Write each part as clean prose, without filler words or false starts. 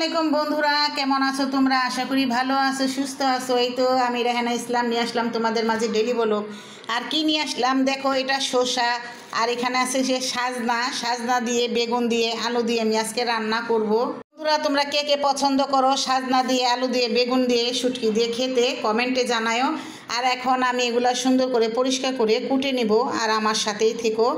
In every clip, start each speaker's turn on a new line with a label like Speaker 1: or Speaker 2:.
Speaker 1: আলাইকুম বন্ধুরা, কেমন আছো তোমরা? আশা করি ভালো আছো, সুস্থ আছো। এই তো আমি রেহানা ইসলাম নিয়ে আসলাম তোমাদের মাঝে ডেলি ব্লগ। আর কি নিয়ে আসলাম দেখো, এটা শসা আর এখানে আছে সে সাজনা দিয়ে বেগুন দিয়ে আলু দিয়ে আমি আজকে রান্না করব। বন্ধুরা, তোমরা কে কে পছন্দ করো সাজনা দিয়ে আলু দিয়ে বেগুন দিয়ে শুটকি দিয়ে খেতে, কমেন্টে জানায়ও। আর এখন আমি এগুলা সুন্দর করে পরিষ্কার করে কুটে নেব, আর আমার সাথেই থেকো।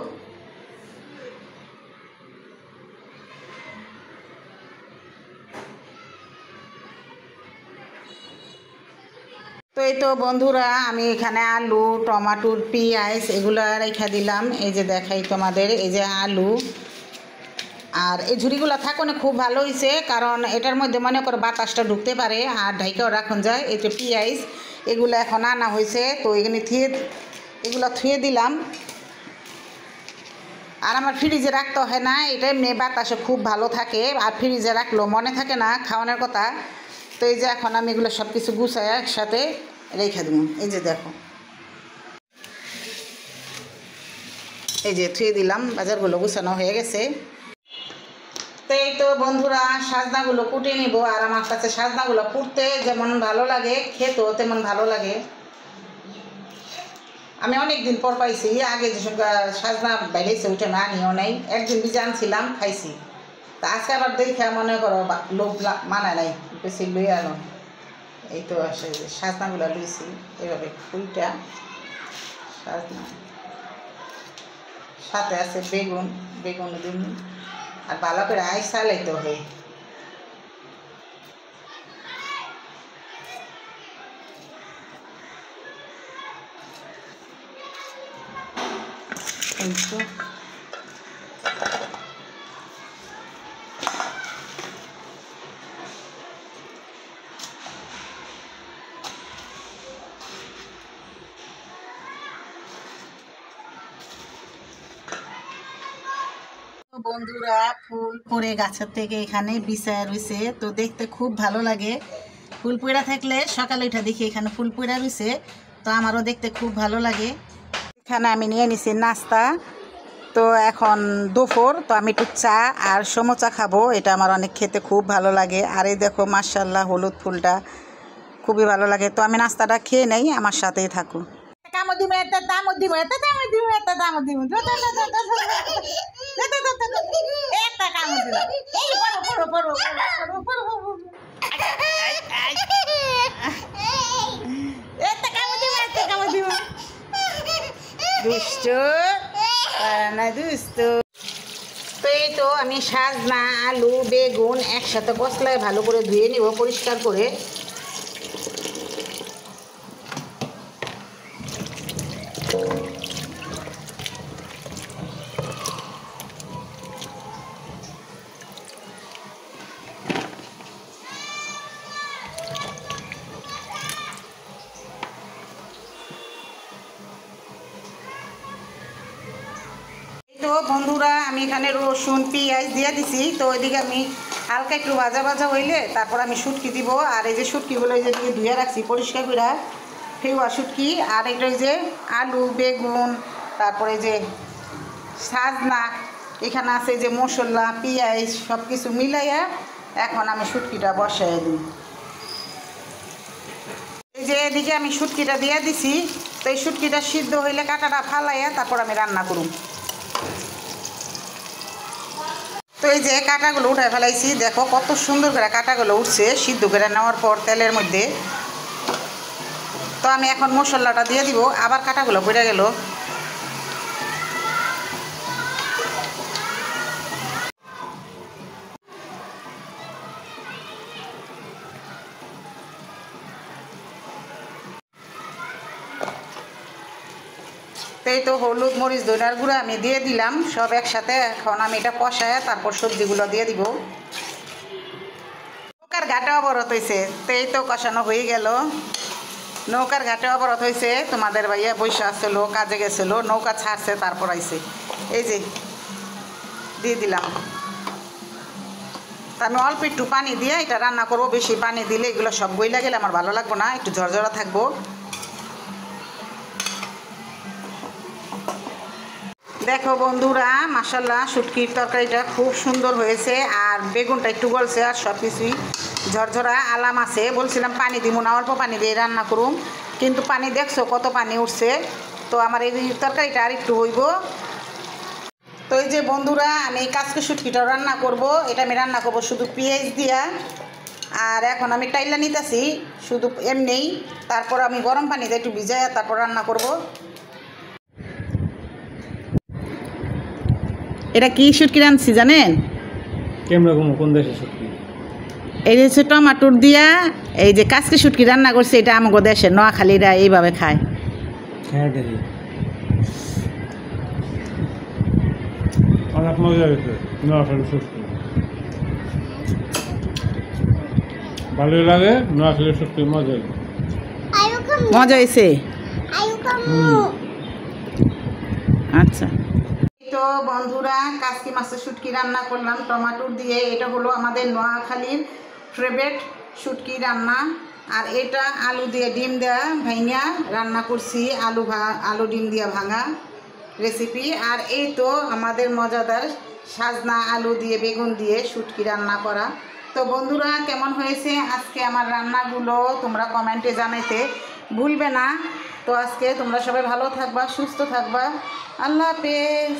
Speaker 1: তো এই তো বন্ধুরা, আমি এখানে আলু, টমাটোর, পেঁয়াজ এগুলো রেখে দিলাম। এই যে দেখাই তোমাদের, এই যে আলু। আর এই ঝুড়িগুলো থাকুন খুব ভালো হয়েছে, কারণ এটার মধ্যে মনে করো বাতাসটা ঢুকতে পারে আর ঢাইকাও রাখুন যায়। এই যে পেঁয়াজ এগুলো এখন আনা হয়েছে, তো এখানে এগুলো থুয়ে দিলাম। আর আমার ফ্রিজে রাখতে হয় না, এটা এমনি বাতাসে খুব ভালো থাকে। আর ফ্রিজে রাখলেও মনে থাকে না খাওয়ানোর কথা। তো এই যে এখন আমি এগুলো সব কিছু গুছাই একসাথে রেখে দেবো। এই যে দেখো, এই যে থুয়ে দিলাম, বাজারগুলো গুছানো হয়ে গেছে। তো এই তো বন্ধুরা, সাজনাগুলো কুটে নিব। আর আমার কাছে সাজনাগুলো কুটতে যেমন ভালো লাগে, খেতেও তেমন ভালো লাগে। আমি অনেক দিন পর পাইছি, আগে যে সাজনা বাইরেছে ওইটা না আনিও নাই, একদিন বীজ আনছিলাম খাইছি। তা আজকে আবার দেখে মনে করো লোভ মানায় নাই, বেশি লই আনো। এই তো আসে সাজনাগুলো লইছি এভাবে ফুলটা সাজনা, সাথে আছে বেগুন দিন। আর ভালো করে আইস চালাইতে হবে। এই তো বন্ধুরা, ফুল পড়ে গাছের থেকে এখানে বিছায়া রয়েছে, তো দেখতে খুব ভালো লাগে। ফুল পড়া থাকলে সকালে উঠে দেখি এখানে ফুল পড়া রয়েছে, তো আমারও দেখতে খুব ভালো লাগে। এখানে আমি নিয়ে নিছি নাস্তা। তো এখন দুপুর, তো আমি একটু চা আর সমোচা খাবো, এটা আমার অনেক খেতে খুব ভালো লাগে। আর এই দেখো মাশাআল্লাহ, হলুদ ফুলটা খুবই ভালো লাগে। তো আমি নাস্তাটা খেয়ে নেই, আমার সাথেই থাকো। তো এই তো আমি সাজনা, আলু, বেগুন একসাথে কষলায় ভালো করে ধুয়ে নিব পরিষ্কার করে। তো বন্ধুরা, আমি এখানে রসুন পেঁয়াজ দিয়ে দিছি। তো ওইদিকে আমি হালকা একটু ভাজা ভাজা হইলে তারপর আমি শুটকি দিব। আর এই যে শুটকিগুলো এই যে ধুয়ে রাখছি পরিষ্কার করে, ফেউয়া শুটকি। আর এটা এই যে আলু, বেগুন, তারপরে যে সাজনা, এখানে আছে যে মশলা, পেঁয়াজ সব কিছু মিলাইয়া এখন আমি শুটকিটা বসাই দিই। এই যে এদিকে আমি শুটকিটা দিয়ে দিছি। তো এই শুটকিটা সিদ্ধ হইলে কাঁটাটা ফালাইয়া তারপর আমি রান্না করুন। তো এই যে কাঁটাগুলো উঠায় ফেলাইছি, দেখো কত সুন্দর করে কাঁটাগুলো উঠছে সিদ্ধ করে নেওয়ার পর তেলের মধ্যে। তো আমি এখন মশলাটা দিয়ে দিব, আবার কাঁটাগুলো পড়ে গেল। এই তো হলুদ, মরিচ, ধনিয়ার গুঁড়া আমি দিয়ে দিলাম সব একসাথে। এখন আমি এটা কষায় তারপর সবজিগুলো দিয়ে দিব। নৌকার ঘাটে অবরোধ হয়েছে, তো এই তো কষানো হয়ে গেল। নৌকার ঘাটে অবরোধ হয়েছে, তোমাদের ভাইয়া বসে আসছিল, কাজে গেছিল, নৌকা ছাড়ছে তারপর আইছে। এই যে দিয়ে দিলাম। তা আমি অল্প একটু পানি দিয়ে এটা রান্না করবো, বেশি পানি দিলে এগুলো সব গইলা গেলে আমার ভালো লাগবে না, একটু ঝরঝরা থাকবো। দেখো বন্ধুরা, মাশাল্লাহ শুটকির তরকারিটা খুব সুন্দর হয়েছে, আর বেগুনটা একটু গলছে, আর সব কিছুই ঝরঝরা আলাম আছে। বলছিলাম পানি দিব না, অল্প পানি দিয়ে রান্না করুম, কিন্তু পানি দেখছো কত পানি উঠছে। তো আমার এই তরকারিটা আর একটু হইব। তো এই যে বন্ধুরা, আমি এই কাঁচকি শুটকিটাও রান্না করব। এটা আমি রান্না করব শুধু পেঁয়াজ দিয়া। আর এখন আমি টাইলা নিতেছি শুধু এমনিই, তারপর আমি গরম পানিতে একটু ভিজাই তারপর রান্না করব। এটা কি শুটকি রাঁধছি জানেন?
Speaker 2: কোন দেশের শুটকি?
Speaker 1: এই হচ্ছে টমাটোর দিয়া এই যে কাঁচকি শুটকি রান্না করছে, এটা আমাদের দেশে নোয়াখালীরা এইভাবে খায়।
Speaker 2: হ্যাঁ দেখি, অনেক মজা হয়েছে। নোয়াখালীর শুটকি ভালোই লাগে, নোয়াখালীর শুটকি মজা
Speaker 1: মজা হয়েছে। আচ্ছা, তো বন্ধুরা, কাঁচকি মাছের শুটকি রান্না করলাম টমাটোর দিয়ে। এটা হলো আমাদের নোয়াখালীর ফেভারিট শুটকি রান্না। আর এটা আলু দিয়ে ডিম দেওয়া ভাঙা রান্না করছি, আলু ডিম দিয়ে ভাঙা রেসিপি। আর এই তো আমাদের মজাদার সাজনা আলু দিয়ে বেগুন দিয়ে শুটকি রান্না করা। তো বন্ধুরা, কেমন হয়েছে আজকে আমার রান্নাগুলো তোমরা কমেন্টে জানাইতে ভুলবে না। তো আজকে তোমরা সবাই ভালো থাকবা, সুস্থ থাকবা। আল্লাহ হাফেজ।